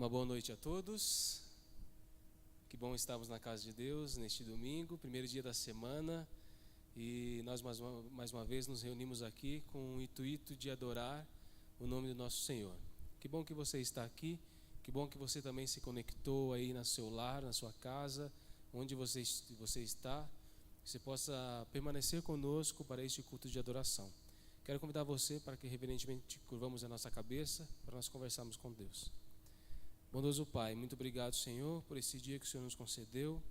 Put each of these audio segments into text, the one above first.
Uma boa noite a todos. Que bom estarmos na casa de Deus neste domingo, primeiro dia da semana, e nós mais uma vez nos reunimos aqui com o intuito de adorar o nome do nosso Senhor. Que bom que você está aqui, que bom que você também se conectou aí no seu lar, na sua casa, onde você está, que você possa permanecer conosco para este culto de adoração. Quero convidar você para que reverentemente curvamos a nossa cabeça para nós conversarmos com Deus. Bondoso Pai, muito obrigado, Senhor, por esse dia que o Senhor nos concedeu.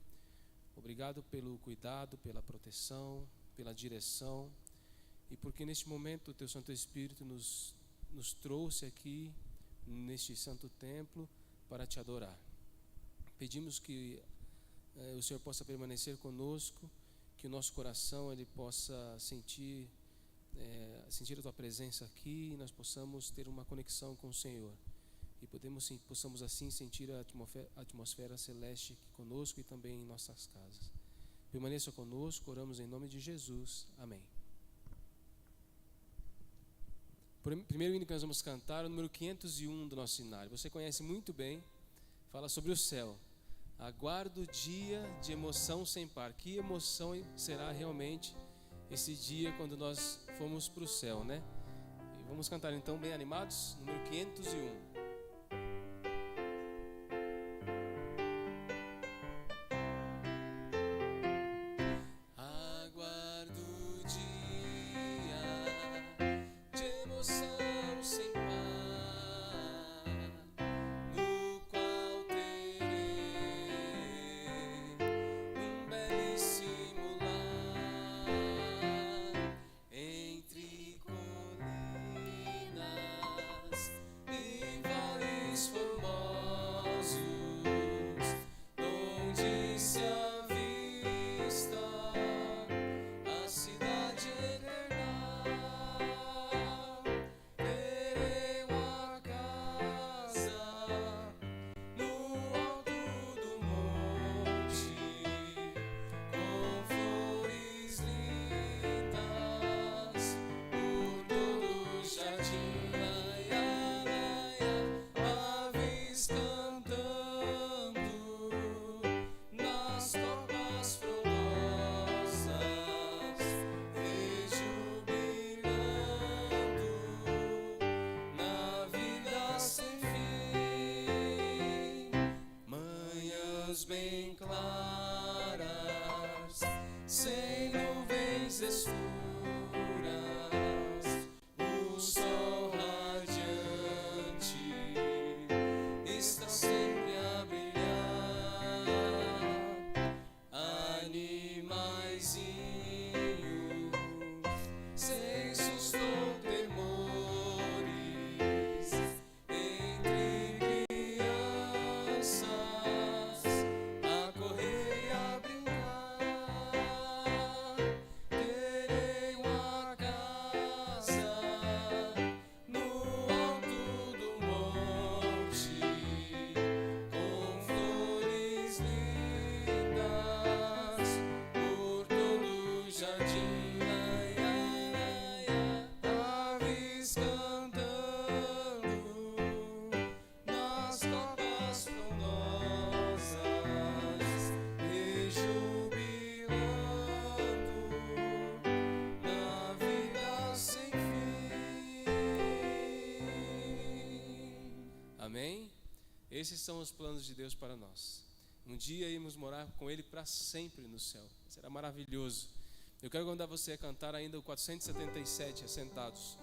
Obrigado pelo cuidado, pela proteção, pela direção, e porque neste momento o Teu Santo Espírito nos trouxe aqui neste santo templo para Te adorar. Pedimos que o Senhor possa permanecer conosco, que o nosso coração ele possa sentir a Tua presença aqui, e nós possamos ter uma conexão com o Senhor. E possamos assim sentir a atmosfera celeste aqui conosco e também em nossas casas. Permaneça conosco, oramos em nome de Jesus. Amém. O primeiro hino que nós vamos cantar é o número 501 do nosso cenário. Você conhece muito bem, fala sobre o céu. Aguardo o dia de emoção sem par. Que emoção será realmente esse dia quando nós formos para o céu, né? E vamos cantar então bem animados, número 501. Bem claras, sem nuvens escuras, o sol radiante está sempre a brilhar. Animaizinhos, sem susto ou temores, entre crianças Amém? Esses são os planos de Deus para nós. Um dia iremos morar com Ele para sempre no céu. Será maravilhoso. Eu quero convidar você a cantar ainda o 477, assentados.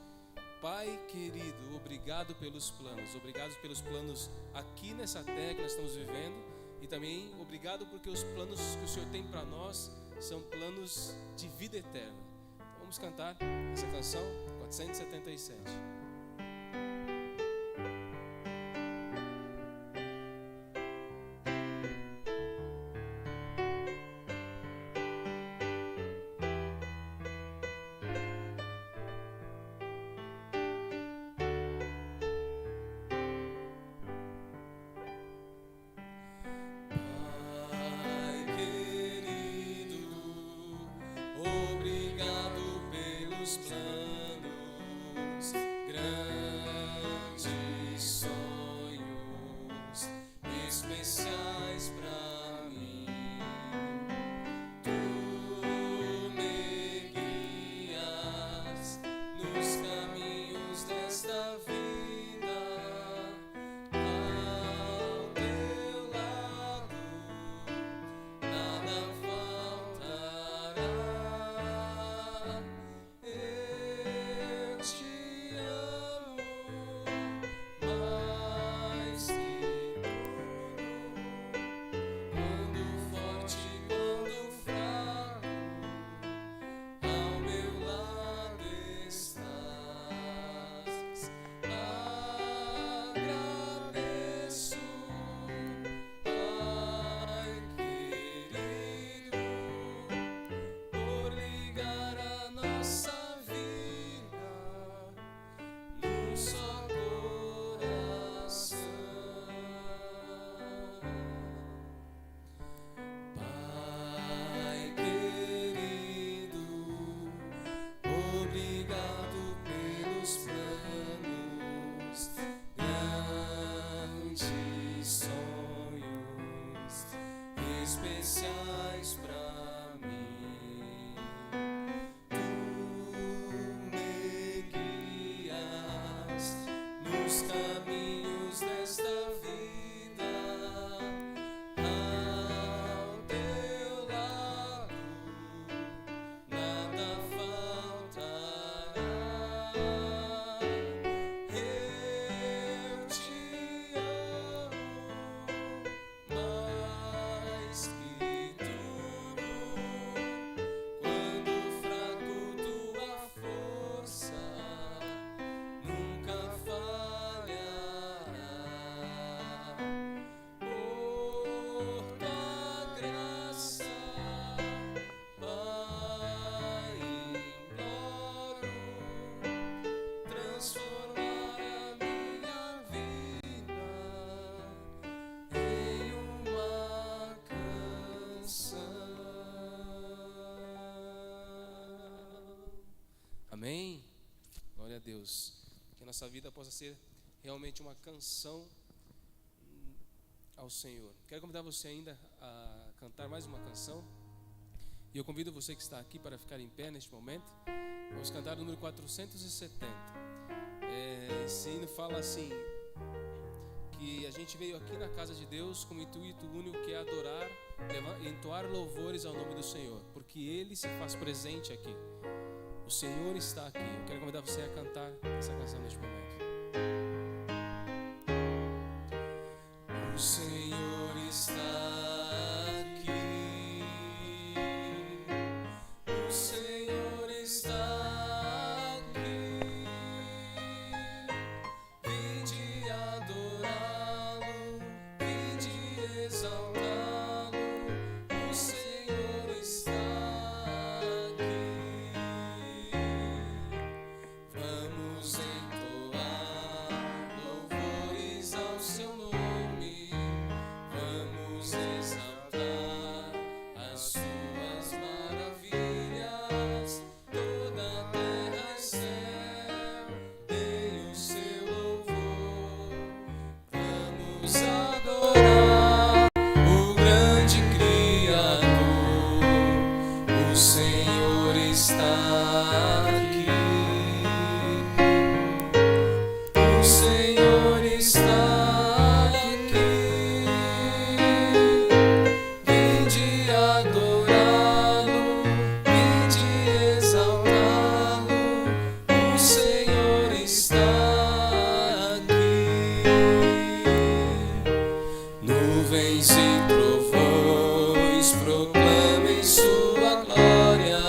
Pai querido, obrigado pelos planos. Obrigado pelos planos aqui nessa terra que nós estamos vivendo. E também obrigado porque os planos que o Senhor tem para nós são planos de vida eterna. Então vamos cantar essa canção, 477. Obrigado pelos planos Deus. Que a nossa vida possa ser realmente uma canção ao Senhor. Quero convidar você ainda a cantar mais uma canção. E eu convido você que está aqui para ficar em pé neste momento. Vamos cantar o número 470. Esse hino fala assim: que a gente veio aqui na casa de Deus com o intuito único, que é adorar, entoar louvores ao nome do Senhor, porque Ele se faz presente aqui. O Senhor está aqui. Eu quero convidar você a cantar essa canção neste momento. O Senhor está aqui. O Senhor está aqui. Vinde adorá-lo, vinde exaltá-lo. O Senhor está aqui. Vamos entoar louvores ao seu nome. Vamos exaltar as suas maravilhas. Toda a terra e céu tem o seu louvor. Vamos adorar o grande Criador. O Senhor está aqui. O Senhor está aqui. Vinde adorá-lo, vinde exaltá-lo. O Senhor está aqui. Nuvens e trovões proclamem sua glória.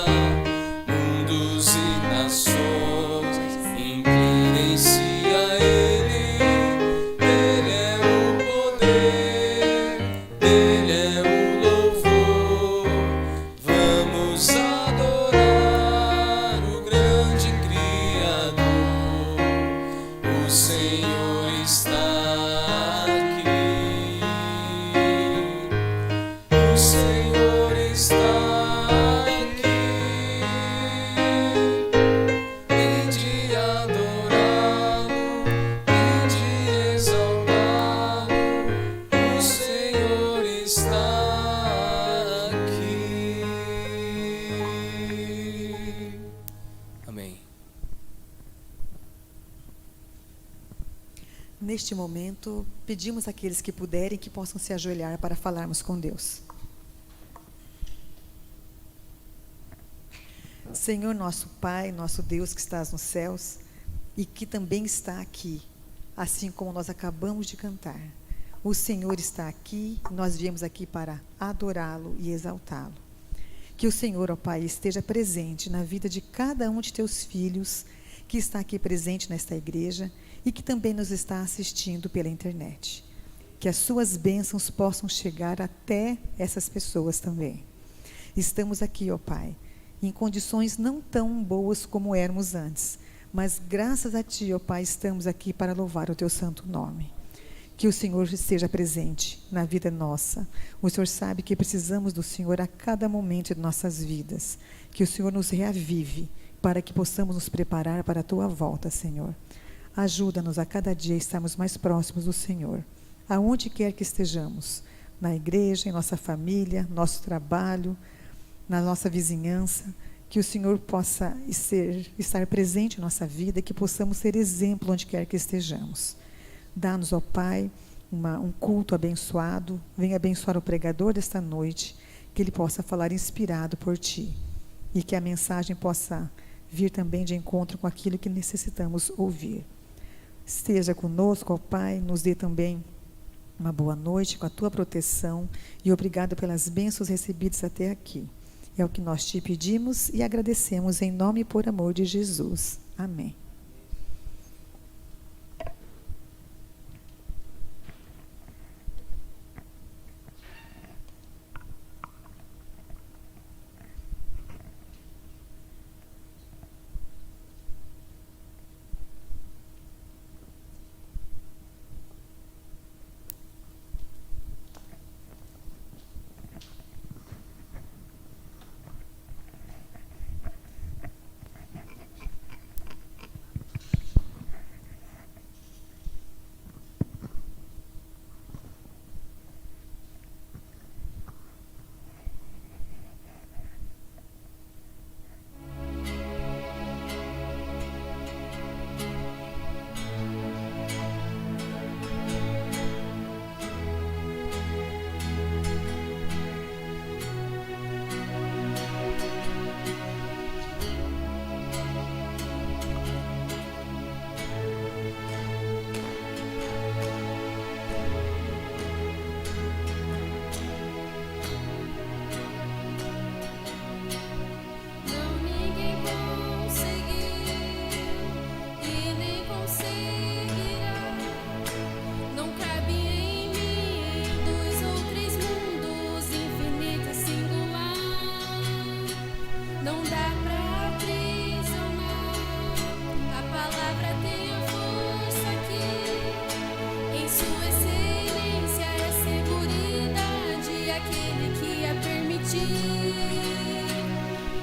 Mundos e nações inclinem-se a Ele. Dele é o poder, dele é o louvor. Vamos adorar o grande Criador. O Senhor está aqui. O Senhor está aqui. Vinde adorá-lo, vinde exaltá-lo. O Senhor está aqui. Amém. Neste momento, pedimos àqueles que puderem que possam se ajoelhar para falarmos com Deus. Senhor, nosso Pai, nosso Deus que estás nos céus e que também está aqui, assim como nós acabamos de cantar. O Senhor está aqui, nós viemos aqui para adorá-lo e exaltá-lo. Que o Senhor, ó Pai, esteja presente na vida de cada um de teus filhos que está aqui presente nesta igreja e que também nos está assistindo pela internet. Que as suas bênçãos possam chegar até essas pessoas também. Estamos aqui, ó Pai, em condições não tão boas como éramos antes, mas graças a Ti, ó Pai, estamos aqui para louvar o Teu santo nome. Que o Senhor esteja presente na vida nossa. O Senhor sabe que precisamos do Senhor a cada momento de nossas vidas. Que o Senhor nos reavive para que possamos nos preparar para a Tua volta, Senhor. Ajuda-nos a cada dia a estarmos mais próximos do Senhor, aonde quer que estejamos, na igreja, em nossa família, nosso trabalho, na nossa vizinhança, que o Senhor possa estar presente em nossa vida, que possamos ser exemplo onde quer que estejamos. Dá-nos, ó Pai, um culto abençoado. Venha abençoar o pregador desta noite, que ele possa falar inspirado por Ti, e que a mensagem possa vir também de encontro com aquilo que necessitamos ouvir. Esteja conosco, ó Pai, nos dê também uma boa noite com a Tua proteção e obrigado pelas bênçãos recebidas até aqui. É o que nós Te pedimos e agradecemos em nome e por amor de Jesus. Amém.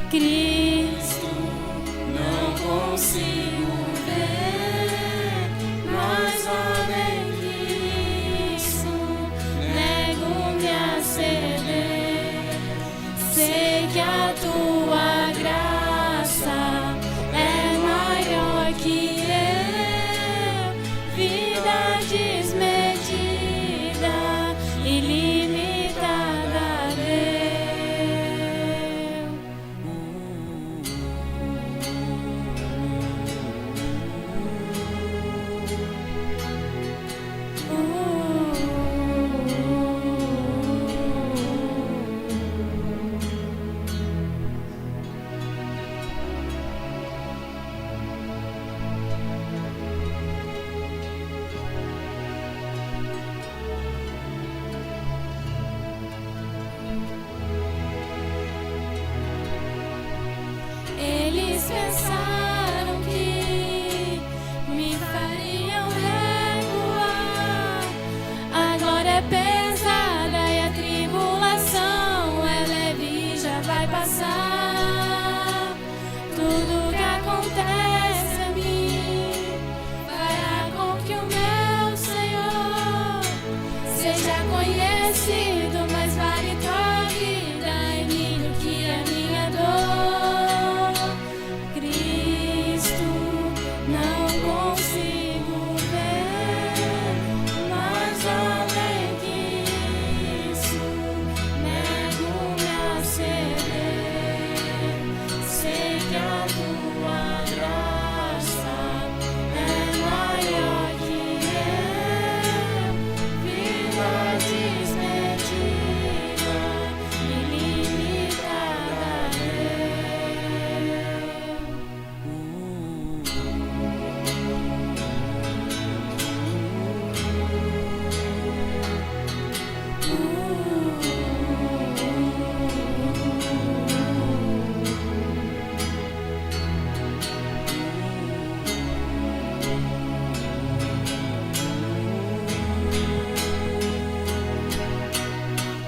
Cristo, não consigo ver, mas além disso, nego-me a ceder. Sei que a tua graça é maior que eu, vida desmedida, ilimitada deu. Eles pensaram que me fariam recuar. A glória é pesada e a tribulação é leve e já vai passar. Tudo que acontece a mim fará com que o meu Senhor seja conhecido, mas vale tua vida em mim do que a minha dor. Cristo, não consigo ver, mas além disso, nego-me a ceder. Sei que a tua graça é maior que eu, vida desmedida, ilimitada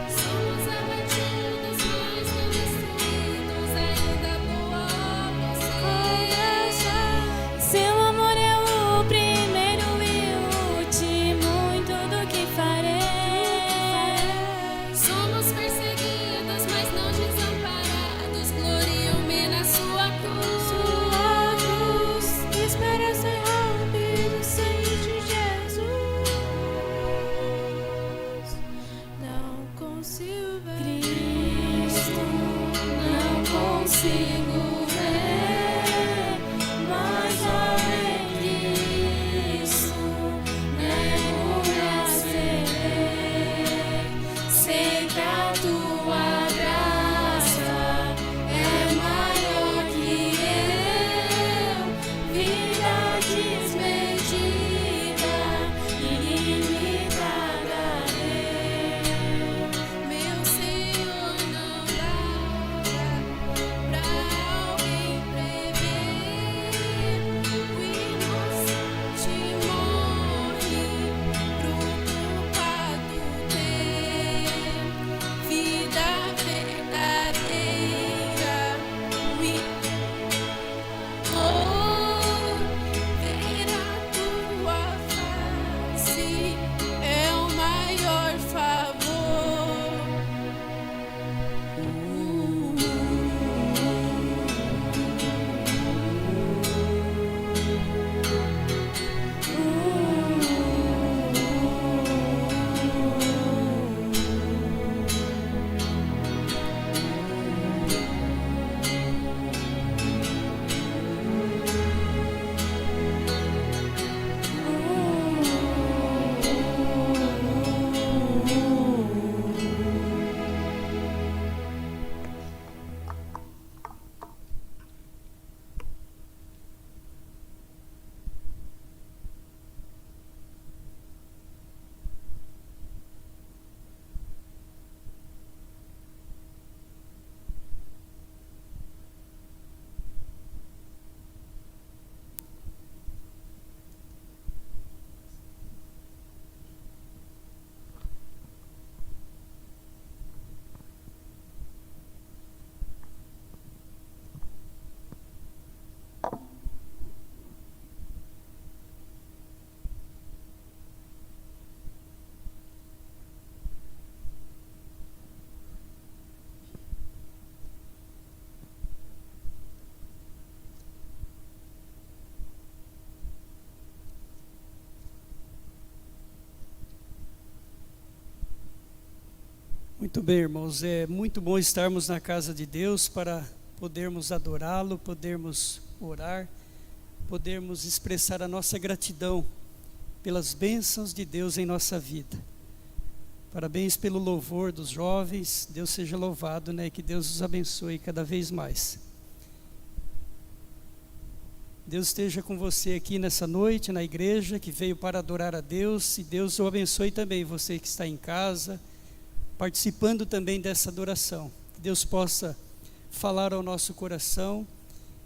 somos abatidos, mas não destruídos, ainda voamos sem seu amor é o primeiro e o último em tudo que farei. Somos perseguidos, mas não desamparados, gloriam-me na sua cruz. Espera ser rápido, sangue de Jesus. Não consigo ver, Cristo, não consigo ver, mas além disso, nego-me a ceder. Sei que a tua graça é maior que eu, vida desmedida, ilimitada deu. Meu Senhor não dá pra Muito bem, irmãos, é muito bom estarmos na casa de Deus para podermos adorá-lo, podermos orar, podermos expressar a nossa gratidão pelas bênçãos de Deus em nossa vida. Parabéns pelo louvor dos jovens, Deus seja louvado, né? Que Deus os abençoe cada vez mais. Deus esteja com você aqui nessa noite, na igreja, que veio para adorar a Deus, e Deus o abençoe também, você que está em casa, participando também dessa adoração. Que Deus possa falar ao nosso coração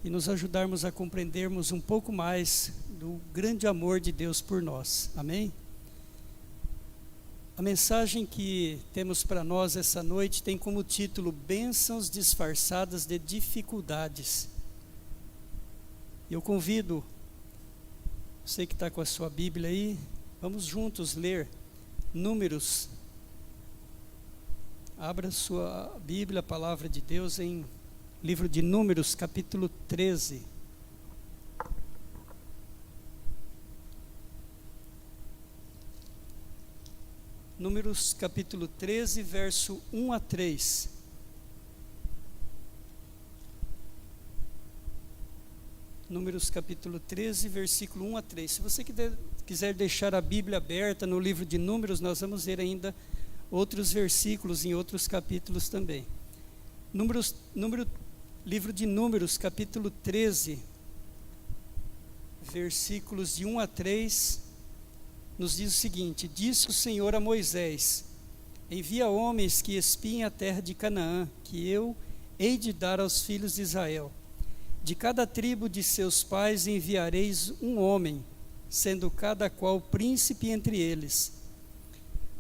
e nos ajudarmos a compreendermos um pouco mais do grande amor de Deus por nós. Amém? A mensagem que temos para nós essa noite tem como título Bênçãos disfarçadas de dificuldades. Eu convido você que está com a sua Bíblia aí, vamos juntos ler Números. Abra sua Bíblia, a palavra de Deus, em livro de Números, capítulo 13. Números, capítulo 13, verso 1 a 3. Números, capítulo 13, versículo 1 a 3. Se você quiser deixar a Bíblia aberta no livro de Números, nós vamos ver ainda outros versículos em outros capítulos também. Livro de Números, capítulo 13, versículos de 1 a 3, nos diz o seguinte: Disse o Senhor a Moisés: Envia homens que espiem a terra de Canaã, que eu hei de dar aos filhos de Israel. De cada tribo de seus pais enviareis um homem, sendo cada qual príncipe entre eles.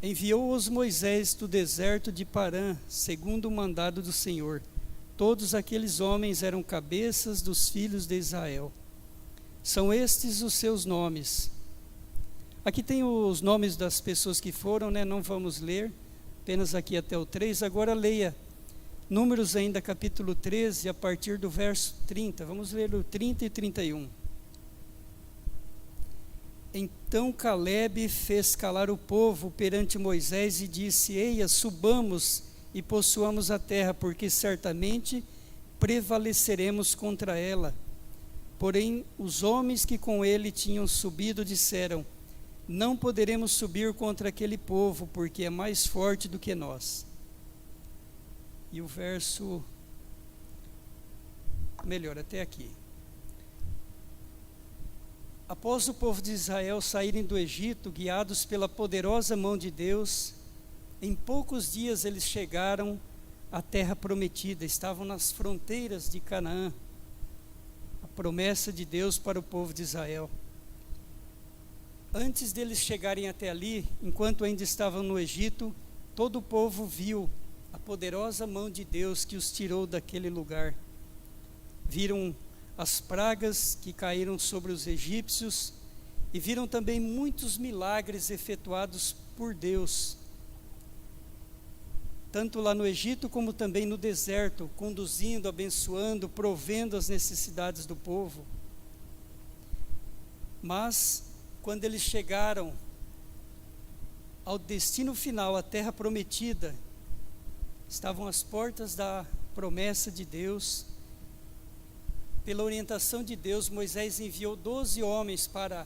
Enviou-os Moisés do deserto de Parã, segundo o mandado do Senhor. Todos aqueles homens eram cabeças dos filhos de Israel. São estes os seus nomes. Aqui tem os nomes das pessoas que foram, né? Não vamos ler, apenas aqui até o 3. Agora leia Números ainda, capítulo 13, a partir do verso 30. Vamos ler o 30 e 31. Então Calebe fez calar o povo perante Moisés e disse: Eia, subamos e possuamos a terra, porque certamente prevaleceremos contra ela. Porém, os homens que com ele tinham subido disseram: Não poderemos subir contra aquele povo, porque é mais forte do que nós. E o verso, melhor, até aqui. Após o povo de Israel saírem do Egito, guiados pela poderosa mão de Deus, em poucos dias eles chegaram à terra prometida, estavam nas fronteiras de Canaã, a promessa de Deus para o povo de Israel. Antes deles chegarem até ali, enquanto ainda estavam no Egito, todo o povo viu a poderosa mão de Deus que os tirou daquele lugar. Viram as pragas que caíram sobre os egípcios e viram também muitos milagres efetuados por Deus, tanto lá no Egito como também no deserto, conduzindo, abençoando, provendo as necessidades do povo. Mas quando eles chegaram ao destino final, a terra prometida, estavam às portas da promessa de Deus. Pela orientação de Deus, Moisés enviou 12 homens para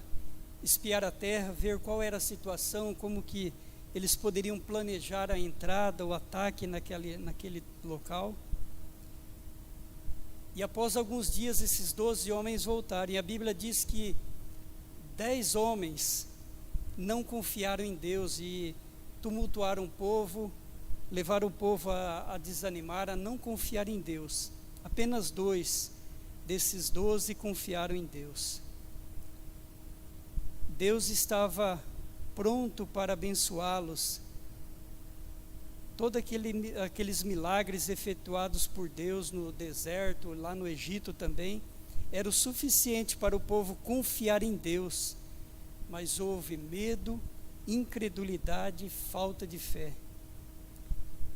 espiar a terra, ver qual era a situação, como que eles poderiam planejar a entrada, o ataque naquele local. E após alguns dias, esses 12 homens voltaram, e a Bíblia diz que 10 homens não confiaram em Deus e tumultuaram o povo, levaram o povo a desanimar, a não confiar em Deus. Apenas 2 desses 12 confiaram em Deus. Deus estava pronto para abençoá-los. Todos aqueles milagres efetuados por Deus no deserto, lá no Egito também, era o suficiente para o povo confiar em Deus. Mas houve medo, incredulidade e falta de fé.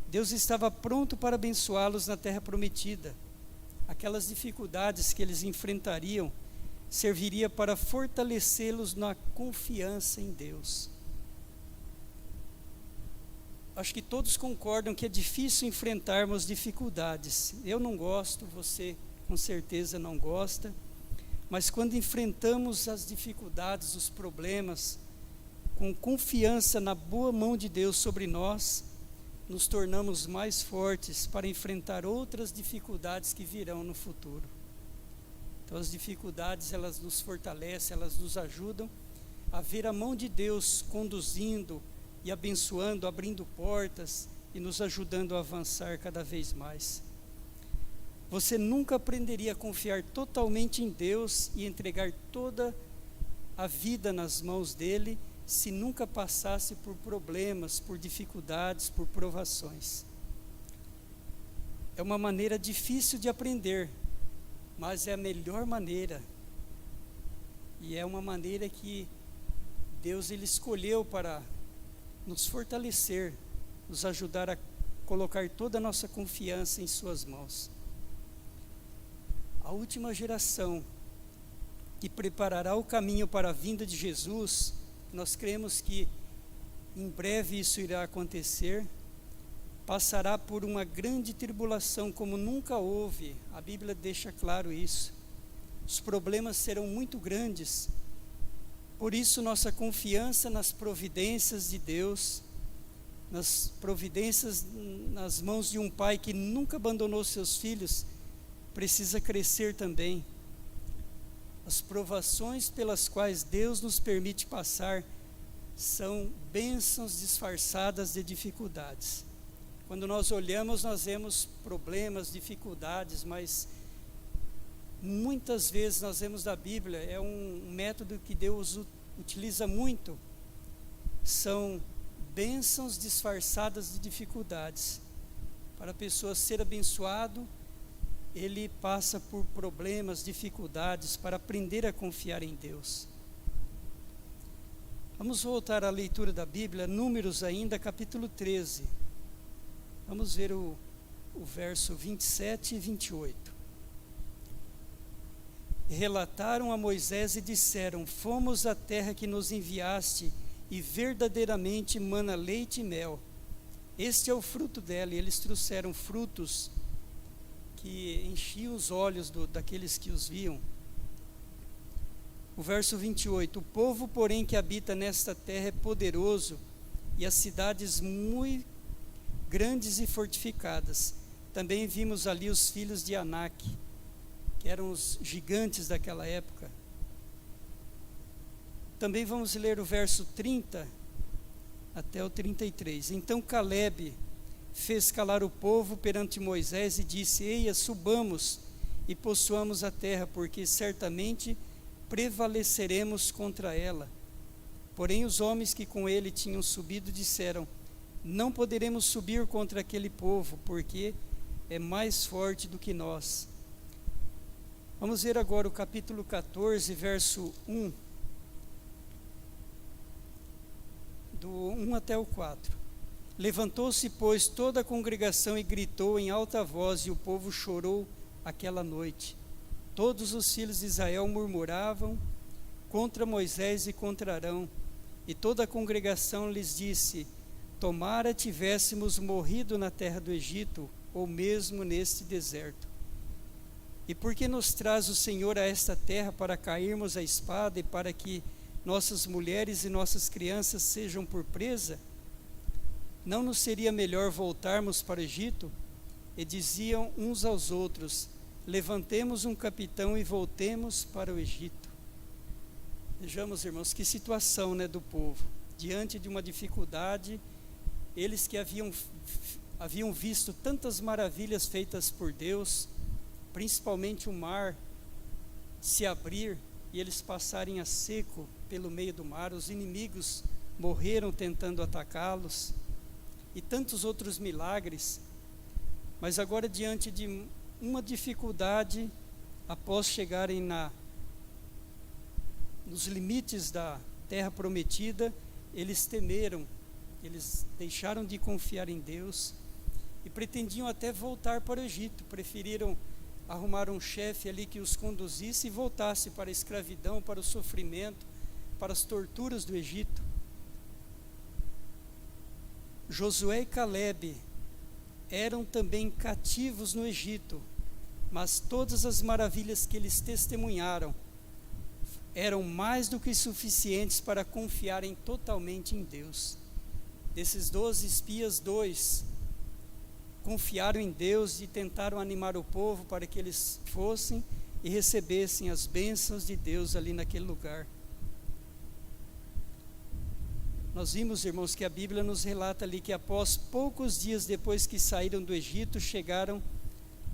Deus estava pronto para abençoá-los na terra prometida. Aquelas dificuldades que eles enfrentariam serviria para fortalecê-los na confiança em Deus. acho que todos concordam que é difícil enfrentarmos dificuldades. Eu não gosto, você com certeza não gosta, mas quando enfrentamos as dificuldades, os problemas, com confiança na boa mão de Deus sobre nós, nos tornamos mais fortes para enfrentar outras dificuldades que virão no futuro. Então as dificuldades, elas nos fortalecem, elas nos ajudam a ver a mão de Deus conduzindo e abençoando, abrindo portas e nos ajudando a avançar cada vez mais. Você nunca aprenderia a confiar totalmente em Deus e entregar toda a vida nas mãos dele se nunca passasse por problemas, por dificuldades, por provações. É uma maneira difícil de aprender, mas é a melhor maneira. E é uma maneira que Deus ele escolheu para nos fortalecer, nos ajudar a colocar toda a nossa confiança em suas mãos. A última geração que preparará o caminho para a vinda de Jesus, nós cremos que em breve isso irá acontecer, passará por uma grande tribulação como nunca houve. A Bíblia deixa claro isso. Os problemas serão muito grandes. Por isso nossa confiança nas providências de Deus, nas providências nas mãos de um pai que nunca abandonou seus filhos, precisa crescer também. As provações pelas quais Deus nos permite passar são bênçãos disfarçadas de dificuldades. Quando nós olhamos, nós vemos problemas, dificuldades, mas muitas vezes nós vemos da Bíblia, é um método que Deus utiliza muito, são bênçãos disfarçadas de dificuldades. Para a pessoa ser abençoado, ele passa por problemas, dificuldades, para aprender a confiar em Deus. Vamos voltar à leitura da Bíblia, Números ainda, capítulo 13. Vamos ver o verso 27 e 28. Relataram a Moisés e disseram: fomos à terra que nos enviaste, e verdadeiramente mana leite e mel. Este é o fruto dela. E eles trouxeram frutos que enchiam os olhos daqueles que os viam. O verso 28, o povo, porém, que habita nesta terra é poderoso, e as cidades muito grandes e fortificadas. Também vimos ali os filhos de Anak, que eram os gigantes daquela época. Também vamos ler o verso 30 até o 33. Então Calebe fez calar o povo perante Moisés e disse: eia, subamos e possuamos a terra, porque certamente prevaleceremos contra ela. Porém os homens que com ele tinham subido disseram: não poderemos subir contra aquele povo, porque é mais forte do que nós. Vamos ver agora o capítulo 14, verso 1, do 1 até o 4. Levantou-se, pois, toda a congregação e gritou em alta voz, e o povo chorou aquela noite. Todos os filhos de Israel murmuravam contra Moisés e contra Arão, e toda a congregação lhes disse: tomara tivéssemos morrido na terra do Egito, ou mesmo neste deserto. E por que nos traz o Senhor a esta terra para cairmos à espada e para que nossas mulheres e nossas crianças sejam por presa? Não nos seria melhor voltarmos para o Egito? E diziam uns aos outros: levantemos um capitão e voltemos para o Egito. Vejamos, irmãos, que situação, né, do povo. Diante de uma dificuldade, eles que haviam visto tantas maravilhas feitas por Deus, principalmente o mar se abrir e eles passarem a seco pelo meio do mar, os inimigos morreram tentando atacá-los, e tantos outros milagres. Mas agora, diante de uma dificuldade, após chegarem nos limites da terra prometida, eles temeram, eles deixaram de confiar em Deus e pretendiam até voltar para o Egito. Preferiram arrumar um chefe ali que os conduzisse e voltasse para a escravidão, para o sofrimento, para as torturas do Egito. Josué e Calebe eram também cativos no Egito, mas todas as maravilhas que eles testemunharam eram mais do que suficientes para confiarem totalmente em Deus. Desses 12 espias, 2 confiaram em Deus e tentaram animar o povo para que eles fossem e recebessem as bênçãos de Deus ali naquele lugar. Nós vimos, irmãos, que a Bíblia nos relata ali que após poucos dias depois que saíram do Egito, chegaram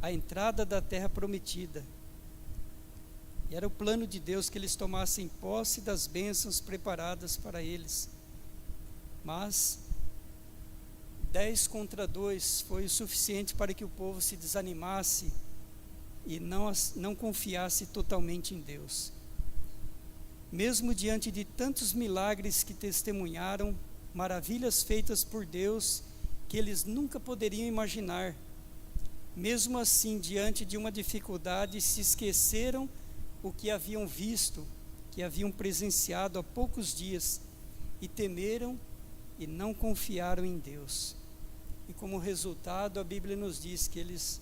à entrada da terra prometida. E era o plano de Deus que eles tomassem posse das bênçãos preparadas para eles. Mas 10 contra 2 foi o suficiente para que o povo se desanimasse e não confiasse totalmente em Deus. Mesmo diante de tantos milagres que testemunharam, maravilhas feitas por Deus que eles nunca poderiam imaginar, mesmo assim, diante de uma dificuldade, se esqueceram o que haviam visto, que haviam presenciado há poucos dias, e temeram e não confiaram em Deus. E como resultado, a Bíblia nos diz que eles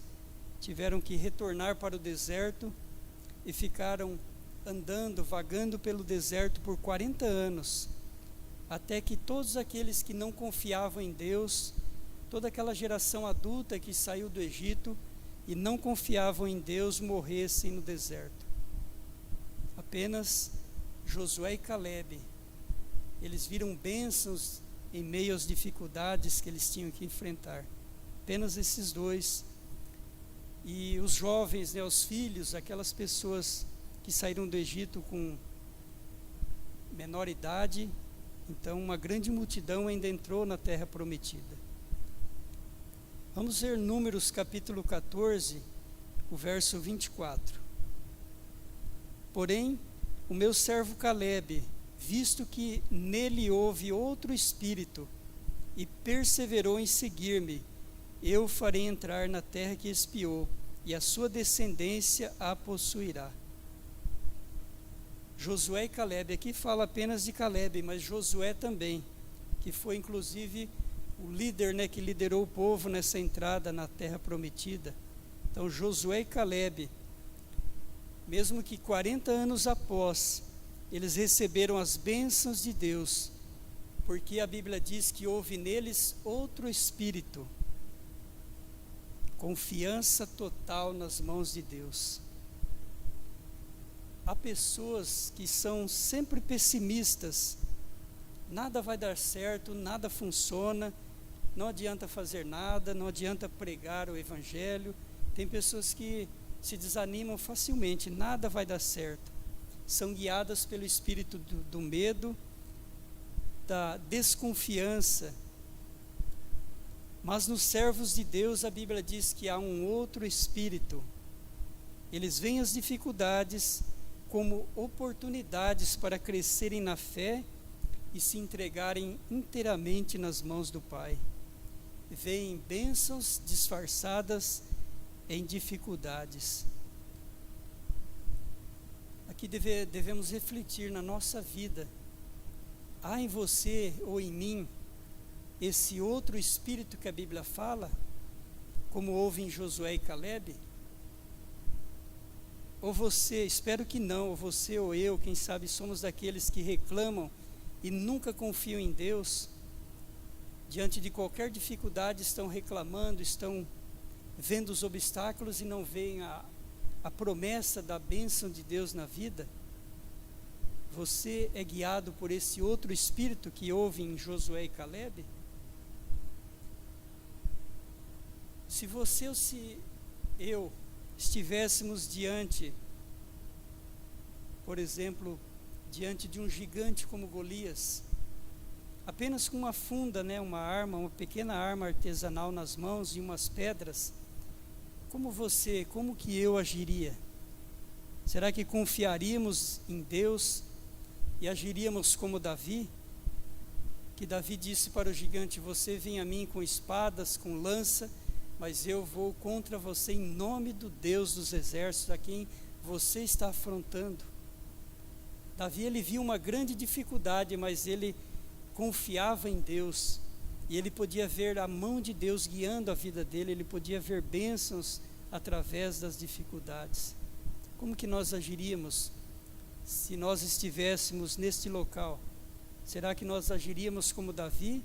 tiveram que retornar para o deserto e ficaram andando, vagando pelo deserto por 40 anos, até que todos aqueles que não confiavam em Deus, toda aquela geração adulta que saiu do Egito e não confiavam em Deus, morressem no deserto. Apenas Josué e Calebe, eles viram bênçãos em meio às dificuldades que eles tinham que enfrentar. Apenas esses 2. E os jovens, os filhos, aquelas pessoas que saíram do Egito com menor idade, então uma grande multidão ainda entrou na terra prometida. Vamos ver Números capítulo 14, o verso 24. Porém, o meu servo Calebe, visto que nele houve outro espírito, e perseverou em seguir-me, eu farei entrar na terra que espiou, e a sua descendência a possuirá. Josué e Calebe, aqui fala apenas de Calebe, mas Josué também, que foi inclusive o líder, que liderou o povo nessa entrada na terra prometida. Então Josué e Calebe, mesmo que 40 anos após, eles receberam as bênçãos de Deus, porque a Bíblia diz que houve neles outro espírito, confiança total nas mãos de Deus. Há pessoas que são sempre pessimistas, nada vai dar certo, nada funciona, não adianta fazer nada, não adianta pregar o Evangelho. Tem pessoas que se desanimam facilmente, nada vai dar certo. São guiadas pelo espírito do medo, da desconfiança. Mas nos servos de Deus, a Bíblia diz que há um outro espírito. Eles veem as dificuldades como oportunidades para crescerem na fé e se entregarem inteiramente nas mãos do Pai. Veem bênçãos disfarçadas em dificuldades. Aqui devemos refletir na nossa vida. Há em você ou em mim esse outro espírito que a Bíblia fala, como houve em Josué e Calebe? Ou você, espero que não, ou você ou eu, quem sabe somos daqueles que reclamam e nunca confiam em Deus, diante de qualquer dificuldade estão reclamando, estão vendo os obstáculos e não veem a promessa da bênção de Deus na vida. Você é guiado por esse outro espírito que houve em Josué e Calebe? Se você ou se eu estivéssemos diante, por exemplo, diante de um gigante como Golias, apenas com uma funda, uma arma, uma pequena arma artesanal nas mãos e umas pedras, como que eu agiria? Será que confiaríamos em Deus e agiríamos como Davi? Que Davi disse para o gigante: você vem a mim com espadas, com lança, mas eu vou contra você em nome do Deus dos exércitos, a quem você está afrontando. Davi, ele viu uma grande dificuldade, mas ele confiava em Deus, E ele podia ver a mão de Deus guiando a vida dele, ele podia ver bênçãos através das dificuldades. Como que nós agiríamos se nós estivéssemos neste local? Será que nós agiríamos como Davi?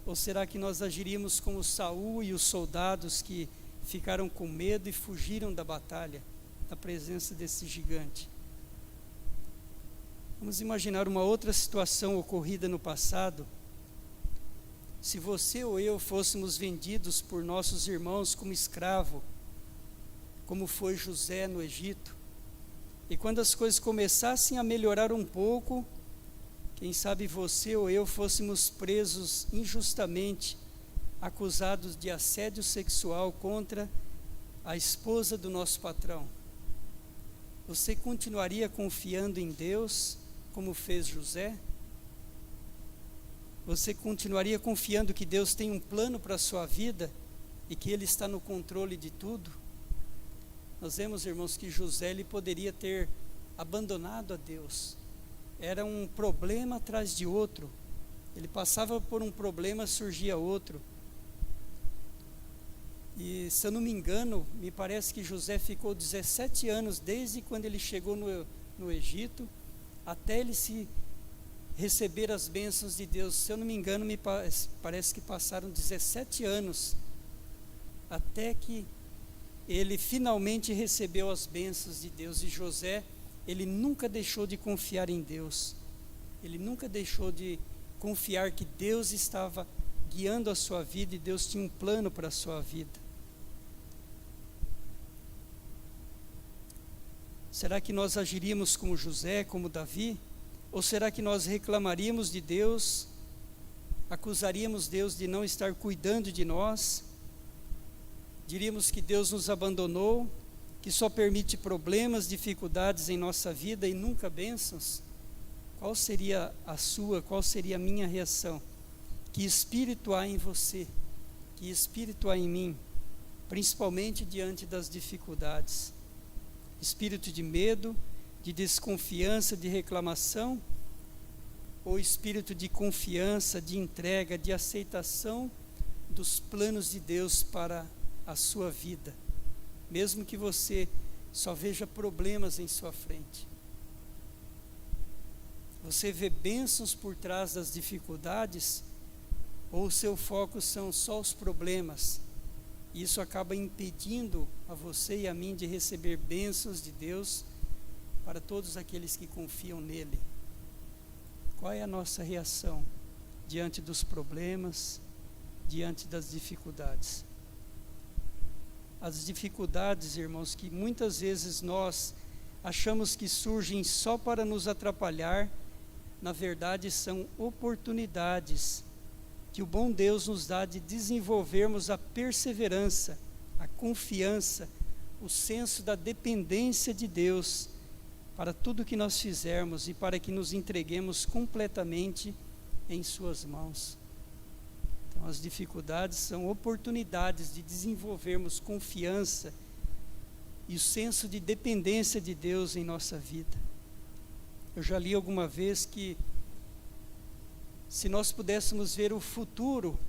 Ou será que nós agiríamos como Saul e os soldados que ficaram com medo e fugiram da batalha, da presença desse gigante? Vamos imaginar uma outra situação ocorrida no passado. Se você ou eu fôssemos vendidos por nossos irmãos como escravo, como foi José no Egito, e quando as coisas começassem a melhorar um pouco, quem sabe você ou eu fôssemos presos injustamente, acusados de assédio sexual contra a esposa do nosso patrão. Você continuaria confiando em Deus, como fez José? Você continuaria confiando que Deus tem um plano para a sua vida e que Ele está no controle de tudo? Nós vemos, irmãos, que José ele poderia ter abandonado a Deus. Era um problema atrás de outro. Ele passava por um problema, surgia outro. E, se eu não me engano, me parece que José ficou 17 anos, desde quando ele chegou no Egito, até ele se receber as bênçãos de Deus. Se eu não me engano, parece que passaram 17 anos, até que ele finalmente recebeu as bênçãos de Deus. E José, ele nunca deixou de confiar em Deus. Ele nunca deixou de confiar que Deus estava guiando a sua vida e Deus tinha um plano para a sua vida. Será que nós agiríamos como José, como Davi? Ou será que nós reclamaríamos de Deus, acusaríamos Deus de não estar cuidando de nós? Diríamos que Deus nos abandonou, que só permite problemas, dificuldades em nossa vida e nunca bênçãos? Qual seria a sua, qual seria a minha reação? Que espírito há em você? Que espírito há em mim? Principalmente diante das dificuldades. Espírito de medo, de desconfiança, de reclamação? Ou espírito de confiança, de entrega, de aceitação dos planos de Deus para a sua vida, mesmo que você só veja problemas em sua frente? Você vê bênçãos por trás das dificuldades, ou o seu foco são só os problemas? E isso acaba impedindo a você e a mim de receber bênçãos de Deus para todos aqueles que confiam nele. Qual é a nossa reação diante dos problemas, diante das dificuldades? As dificuldades, irmãos, que muitas vezes nós achamos que surgem só para nos atrapalhar, na verdade são oportunidades que o bom Deus nos dá de desenvolvermos a perseverança, a confiança, o senso da dependência de Deus para tudo que nós fizermos e para que nos entreguemos completamente em suas mãos. Então, as dificuldades são oportunidades de desenvolvermos confiança e o senso de dependência de Deus em nossa vida. Eu já li alguma vez que se nós pudéssemos ver o futuro,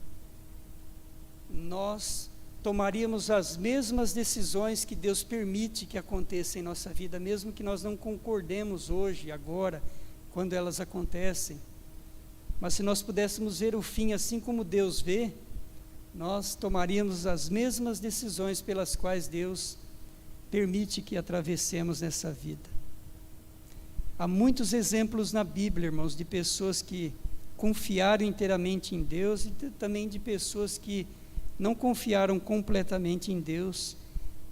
nós tomaríamos as mesmas decisões que Deus permite que aconteçam em nossa vida, mesmo que nós não concordemos hoje, agora, quando elas acontecem. Mas se nós pudéssemos ver o fim assim como Deus vê, nós tomaríamos as mesmas decisões pelas quais Deus permite que atravessemos nessa vida. Há muitos exemplos na Bíblia, irmãos, de pessoas que confiaram inteiramente em Deus e também de pessoas que não confiaram completamente em Deus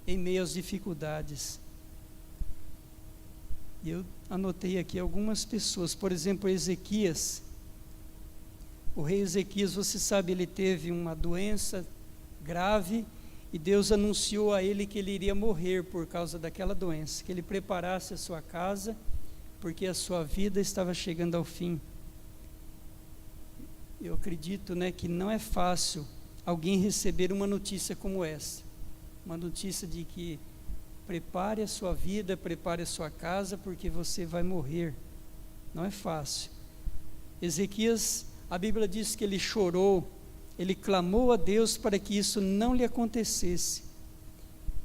em meio às dificuldades. E eu anotei aqui algumas pessoas, por exemplo, Ezequias. O rei Ezequias, você sabe, ele teve uma doença grave e Deus anunciou a ele que ele iria morrer por causa daquela doença, que ele preparasse a sua casa, porque a sua vida estava chegando ao fim. Eu acredito, que não é fácil alguém receber uma notícia como essa, uma notícia de que prepare a sua vida, prepare a sua casa, porque você vai morrer. Não é fácil. Ezequias, a Bíblia diz que ele chorou ele clamou a Deus para que isso não lhe acontecesse.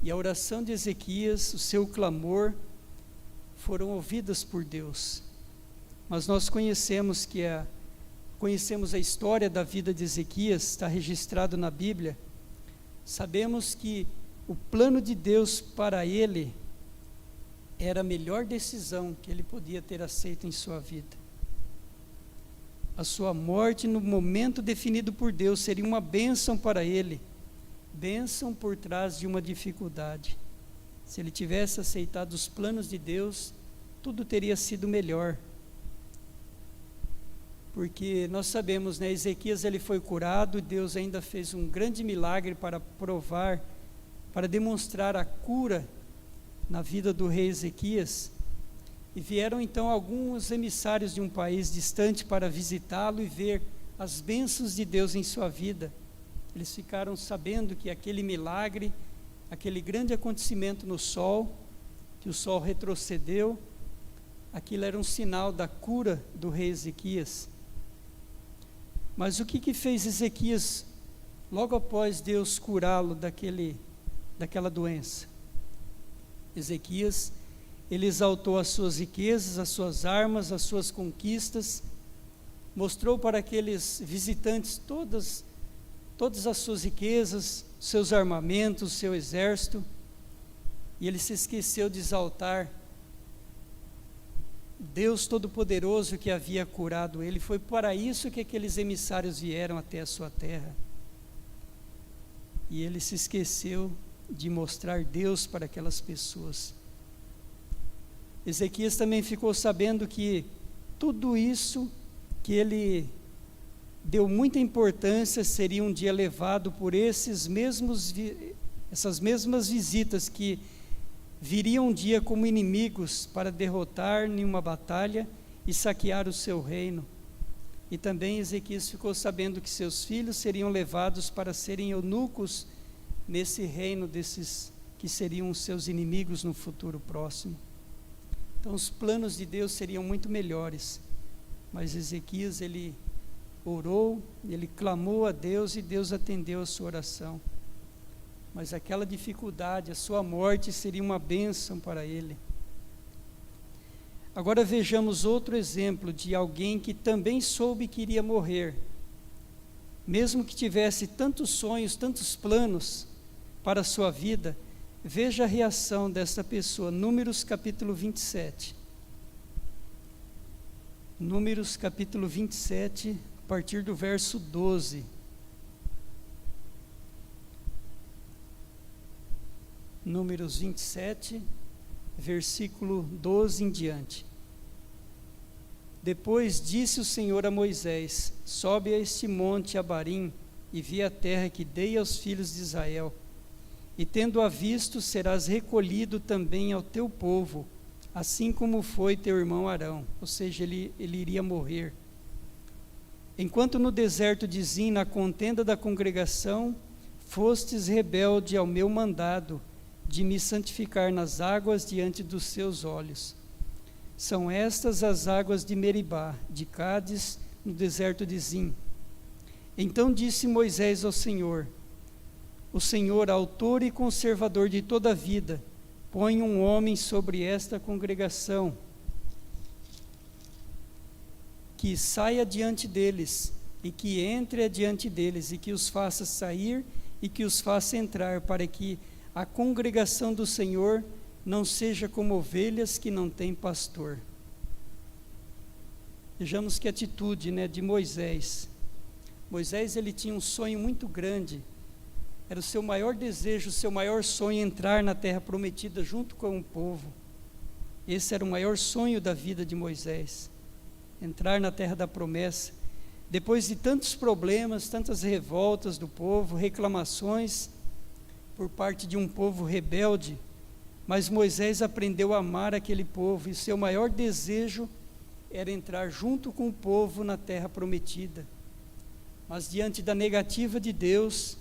E a oração de Ezequias, o seu clamor, foram ouvidas por Deus. Mas nós conhecemos a história da vida de Ezequias, está registrado na Bíblia. Sabemos que o plano de Deus para ele era a melhor decisão que ele podia ter aceito em sua vida. A sua morte no momento definido por Deus seria uma bênção para ele, bênção por trás de uma dificuldade. Se ele tivesse aceitado os planos de Deus, tudo teria sido melhor. Porque nós sabemos, né, Ezequias ele foi curado, Deus ainda fez um grande milagre para provar, para demonstrar a cura na vida do rei Ezequias. E vieram então alguns emissários de um país distante para visitá-lo e ver as bênçãos de Deus em sua vida. Eles ficaram sabendo que aquele milagre, aquele grande acontecimento no sol, que o sol retrocedeu, aquilo era um sinal da cura do rei Ezequias. Mas o que fez Ezequias logo após Deus curá-lo daquela doença? Ezequias, ele exaltou as suas riquezas, as suas armas, as suas conquistas, mostrou para aqueles visitantes todas as suas riquezas, seus armamentos, seu exército, e ele se esqueceu de exaltar Deus Todo-Poderoso que havia curado ele. Foi para isso que aqueles emissários vieram até a sua terra. E ele se esqueceu de mostrar Deus para aquelas pessoas. Ezequias também ficou sabendo que tudo isso que ele deu muita importância seria um dia levado por essas mesmas visitas que viriam um dia como inimigos para derrotar em uma batalha e saquear o seu reino. E também Ezequias ficou sabendo que seus filhos seriam levados para serem eunucos nesse reino desses que seriam seus inimigos no futuro próximo. Então os planos de Deus seriam muito melhores, mas Ezequias ele orou, ele clamou a Deus e Deus atendeu a sua oração. Mas aquela dificuldade, a sua morte seria uma bênção para ele. Agora vejamos outro exemplo de alguém que também soube que iria morrer, mesmo que tivesse tantos sonhos, tantos planos para a sua vida. Veja a reação dessa pessoa. Números capítulo 27. Números capítulo 27, a partir do verso 12. Números 27, versículo 12 em diante. Depois disse o Senhor a Moisés: sobe a este monte Abarim e vê a terra que dei aos filhos de Israel. E tendo-a visto, serás recolhido também ao teu povo, assim como foi teu irmão Arão. Ou seja, ele iria morrer. Enquanto no deserto de Zim, na contenda da congregação, fostes rebelde ao meu mandado, de me santificar nas águas diante dos seus olhos. São estas as águas de Meribá, de Cádiz, no deserto de Zim. Então disse Moisés ao Senhor: o Senhor, autor e conservador de toda a vida, põe um homem sobre esta congregação, que saia diante deles, e que entre adiante deles, e que os faça sair, e que os faça entrar, para que a congregação do Senhor não seja como ovelhas que não têm pastor. Vejamos que atitude, de Moisés. Moisés, ele tinha um sonho muito grande. Era o seu maior desejo, o seu maior sonho, entrar na terra prometida junto com o povo. Esse era o maior sonho da vida de Moisés, entrar na terra da promessa. Depois de tantos problemas, tantas revoltas do povo, reclamações por parte de um povo rebelde, mas Moisés aprendeu a amar aquele povo, e seu maior desejo era entrar junto com o povo na terra prometida. Mas diante da negativa de Deus,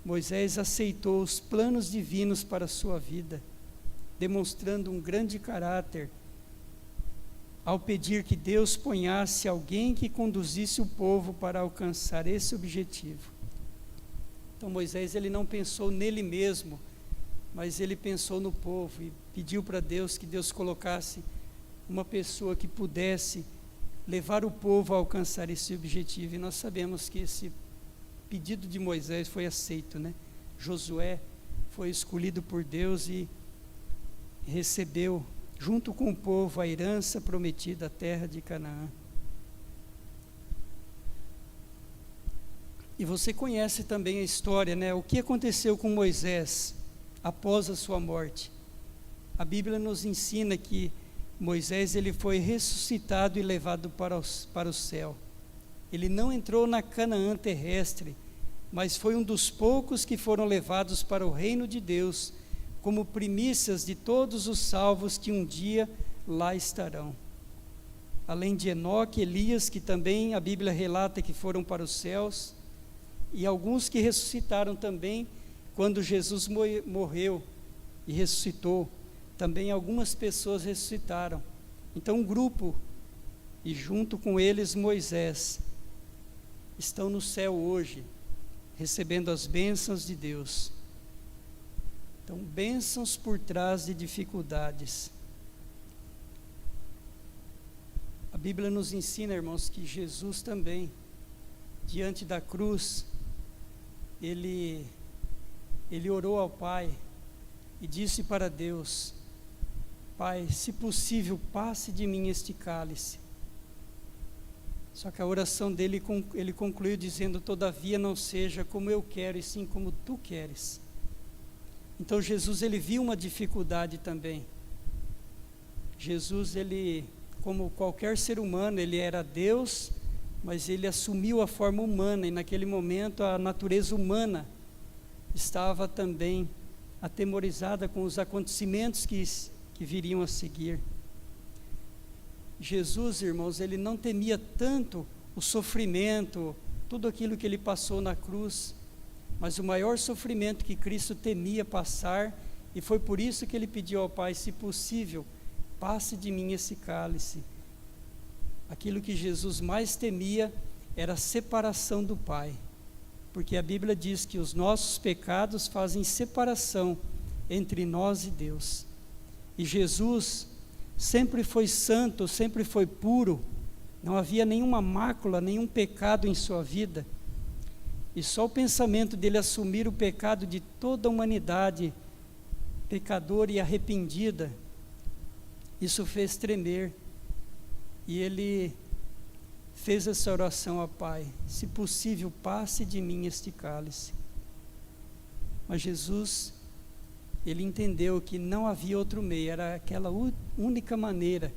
Moisés aceitou os planos divinos para a sua vida, demonstrando um grande caráter, ao pedir que Deus ponhasse alguém que conduzisse o povo para alcançar esse objetivo. Então Moisés, ele não pensou nele mesmo, mas ele pensou no povo e pediu para Deus que Deus colocasse uma pessoa que pudesse levar o povo a alcançar esse objetivo. E nós sabemos que esse pedido de Moisés foi aceito, né? Josué foi escolhido por Deus e recebeu, junto com o povo, a herança prometida, a terra de Canaã. E você conhece também a história, né? O que aconteceu com Moisés após a sua morte? A Bíblia nos ensina que Moisés, ele foi ressuscitado e levado para o céu. Ele não entrou na Canaã terrestre, mas foi um dos poucos que foram levados para o reino de Deus, como primícias de todos os salvos que um dia lá estarão. Além de Enoque, Elias, que também a Bíblia relata que foram para os céus, e alguns que ressuscitaram também quando Jesus morreu e ressuscitou. Também algumas pessoas ressuscitaram. Então um grupo, e junto com eles Moisés, estão no céu hoje, recebendo as bênçãos de Deus. Então, bênçãos por trás de dificuldades. A Bíblia nos ensina, irmãos, que Jesus também, diante da cruz, ele orou ao Pai e disse para Deus: Pai, se possível, passe de mim este cálice. Só que a oração dele, ele concluiu dizendo: todavia não seja como eu quero, e sim como tu queres. Então Jesus, ele viu uma dificuldade também. Jesus, ele, como qualquer ser humano, ele era Deus, mas ele assumiu a forma humana, e naquele momento a natureza humana estava também atemorizada com os acontecimentos que viriam a seguir. Jesus, irmãos, ele não temia tanto o sofrimento, tudo aquilo que ele passou na cruz, mas o maior sofrimento que Cristo temia passar, e foi por isso que ele pediu ao Pai: se possível, passe de mim esse cálice. Aquilo que Jesus mais temia era a separação do Pai, porque a Bíblia diz que os nossos pecados fazem separação entre nós e Deus. E Jesus sempre foi santo, sempre foi puro, não havia nenhuma mácula, nenhum pecado em sua vida. E só o pensamento dele assumir o pecado de toda a humanidade, pecadora e arrependida, isso fez tremer. E ele fez essa oração ao Pai: se possível, passe de mim este cálice. Mas Jesus, ele entendeu que não havia outro meio, era aquela única maneira,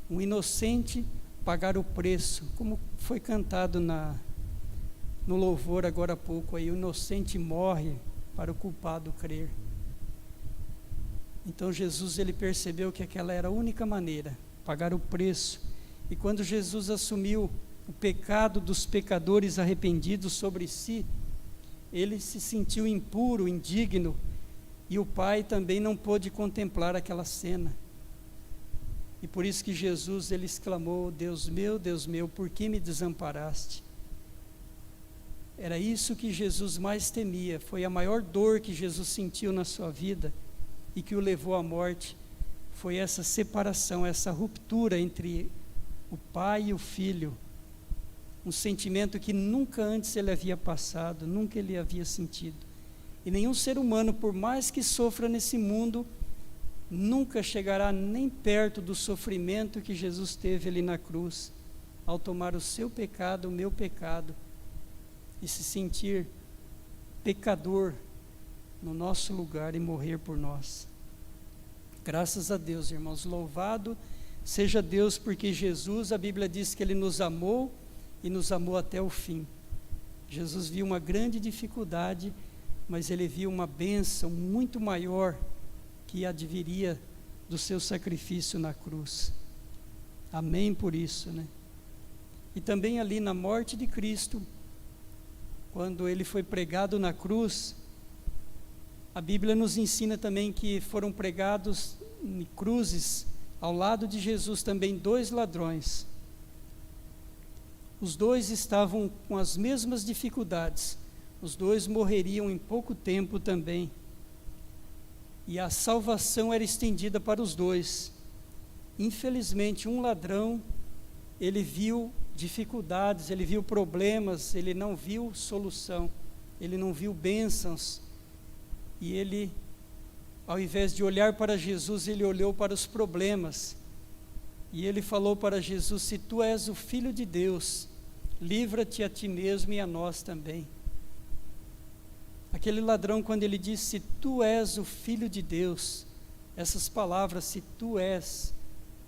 um inocente pagar o preço, como foi cantado no louvor agora há pouco aí: o inocente morre para o culpado crer. Então Jesus, ele percebeu que aquela era a única maneira, pagar o preço. E quando Jesus assumiu o pecado dos pecadores arrependidos sobre si, ele se sentiu impuro, indigno, e o Pai também não pôde contemplar aquela cena. E por isso que Jesus, ele exclamou: Deus meu, por que me desamparaste? Era isso que Jesus mais temia, foi a maior dor que Jesus sentiu na sua vida e que o levou à morte. Foi essa separação, essa ruptura entre o Pai e o Filho, um sentimento que nunca antes ele havia passado, nunca ele havia sentido. E nenhum ser humano, por mais que sofra nesse mundo, nunca chegará nem perto do sofrimento que Jesus teve ali na cruz, ao tomar o seu pecado, o meu pecado, e se sentir pecador no nosso lugar e morrer por nós. Graças a Deus, irmãos, louvado seja Deus, porque Jesus, a Bíblia diz que ele nos amou e nos amou até o fim. Jesus viu uma grande dificuldade, mas ele viu uma bênção muito maior que adviria do seu sacrifício na cruz. Amém por isso, né? E também ali na morte de Cristo, quando ele foi pregado na cruz, a Bíblia nos ensina também que foram pregados em cruzes ao lado de Jesus também 2 ladrões. Os dois estavam com as mesmas dificuldades. Os dois morreriam em pouco tempo também. E a salvação era estendida para os dois. Infelizmente, um ladrão, ele viu dificuldades, ele viu problemas, ele não viu solução, ele não viu bênçãos. E ele, ao invés de olhar para Jesus, ele olhou para os problemas. E ele falou para Jesus: se tu és o Filho de Deus, livra-te a ti mesmo e a nós também. Aquele ladrão, quando ele disse: se tu és o Filho de Deus, essas palavras, se tu és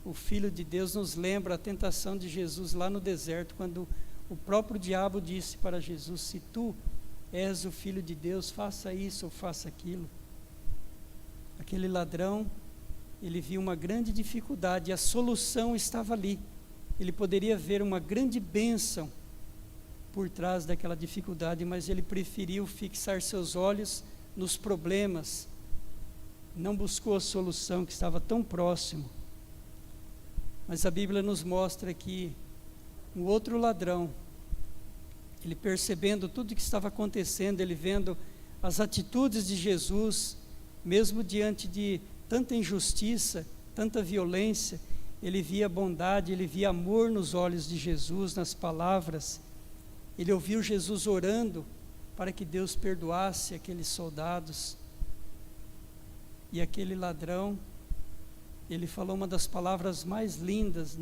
o Filho de Deus, nos lembra a tentação de Jesus lá no deserto, quando o próprio diabo disse para Jesus: se tu és o Filho de Deus, faça isso ou faça aquilo. Aquele ladrão, ele viu uma grande dificuldade, e a solução estava ali. Ele poderia ver uma grande bênção por trás daquela dificuldade, mas ele preferiu fixar seus olhos nos problemas, não buscou a solução que estava tão próximo. Mas a Bíblia nos mostra que um outro ladrão, ele percebendo tudo o que estava acontecendo, ele vendo as atitudes de Jesus, mesmo diante de tanta injustiça, tanta violência, ele via bondade, ele via amor nos olhos de Jesus, nas palavras. Ele ouviu Jesus orando para que Deus perdoasse aqueles soldados. E aquele ladrão, ele falou uma das palavras mais lindas,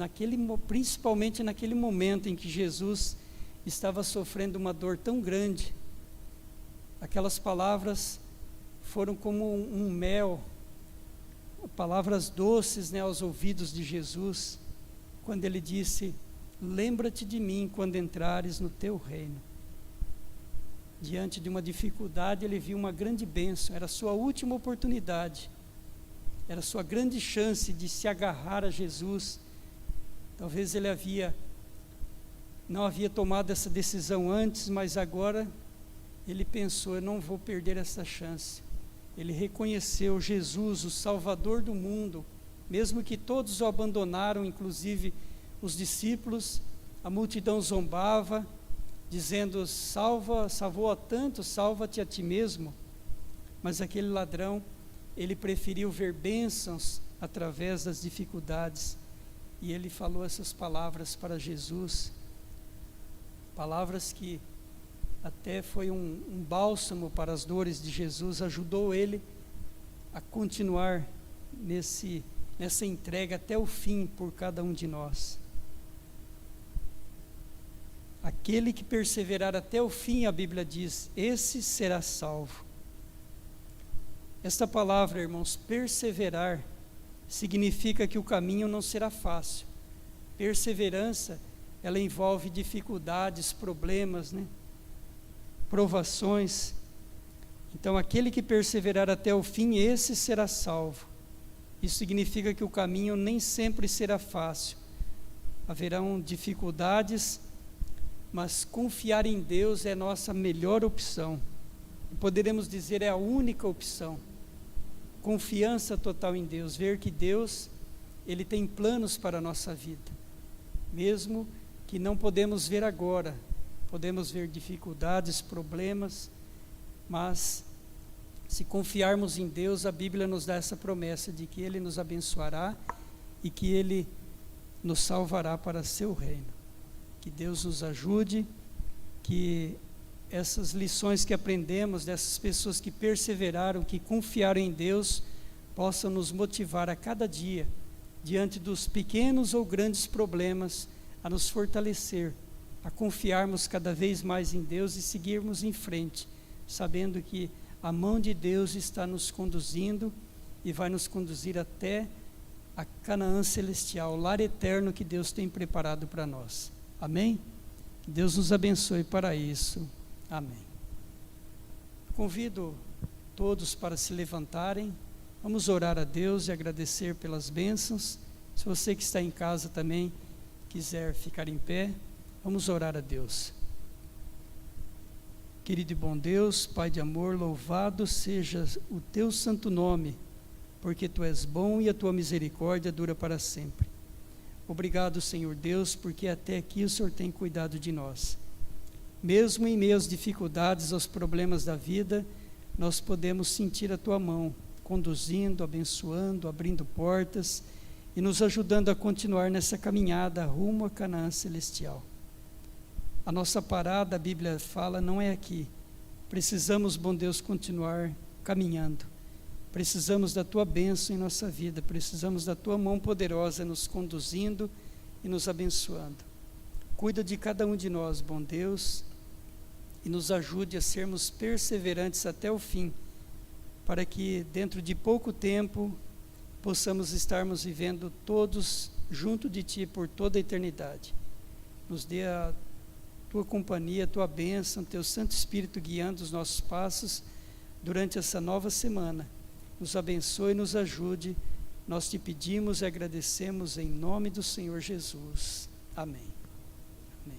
principalmente naquele momento em que Jesus estava sofrendo uma dor tão grande. Aquelas palavras foram como um mel, palavras doces, né, aos ouvidos de Jesus, quando ele disse: lembra-te de mim quando entrares no teu reino. Diante de uma dificuldade, ele viu uma grande bênção, era a sua última oportunidade, era a sua grande chance de se agarrar a Jesus. Talvez ele não havia tomado essa decisão antes, mas agora ele pensou: eu não vou perder essa chance. Ele reconheceu Jesus, o Salvador do mundo, mesmo que todos o abandonaram, inclusive os discípulos. A multidão zombava, dizendo: salvou a tanto, salva-te a ti mesmo. Mas aquele ladrão, ele preferiu ver bênçãos através das dificuldades, e ele falou essas palavras para Jesus, palavras que até foi um bálsamo para as dores de Jesus, ajudou ele a continuar nessa entrega até o fim por cada um de nós. Aquele que perseverar até o fim, a Bíblia diz, esse será salvo. Esta palavra, irmãos, perseverar, significa que o caminho não será fácil. Perseverança, ela envolve dificuldades, problemas, né? Provações. Então, aquele que perseverar até o fim, esse será salvo. Isso significa que o caminho nem sempre será fácil. Haverão dificuldades, mas confiar em Deus é nossa melhor opção. Poderemos dizer, é a única opção. Confiança total em Deus, ver que Deus, Ele tem planos para a nossa vida, mesmo que não podemos ver agora, podemos ver dificuldades, problemas, mas se confiarmos em Deus, a Bíblia nos dá essa promessa de que Ele nos abençoará e que Ele nos salvará para seu reino. Que Deus nos ajude, que essas lições que aprendemos dessas pessoas que perseveraram, que confiaram em Deus, possam nos motivar a cada dia, diante dos pequenos ou grandes problemas, a nos fortalecer, a confiarmos cada vez mais em Deus e seguirmos em frente, sabendo que a mão de Deus está nos conduzindo e vai nos conduzir até a Canaã celestial, o lar eterno que Deus tem preparado para nós. Amém? Que Deus nos abençoe para isso. Amém. Convido todos para se levantarem. Vamos orar a Deus e agradecer pelas bênçãos. Se você que está em casa também quiser ficar em pé, vamos orar a Deus. Querido e bom Deus, Pai de amor, louvado seja o teu santo nome, porque tu és bom e a tua misericórdia dura para sempre. Obrigado, Senhor Deus, porque até aqui o Senhor tem cuidado de nós. mesmo em meio às dificuldades, aos problemas da vida, nós podemos sentir a Tua mão, conduzindo, abençoando, abrindo portas e nos ajudando a continuar nessa caminhada rumo a Canaã celestial. A nossa parada, a Bíblia fala, não é aqui. Precisamos, bom Deus, continuar caminhando. Precisamos da Tua bênção em nossa vida, precisamos da Tua mão poderosa nos conduzindo e nos abençoando. Cuida de cada um de nós, bom Deus, e nos ajude a sermos perseverantes até o fim, para que dentro de pouco tempo possamos estarmos vivendo todos junto de Ti por toda a eternidade. Nos dê a Tua companhia, a Tua bênção, Teu Santo Espírito guiando os nossos passos durante essa nova semana. Nos abençoe e nos ajude. Nós Te pedimos e agradecemos em nome do Senhor Jesus. Amém. Amém.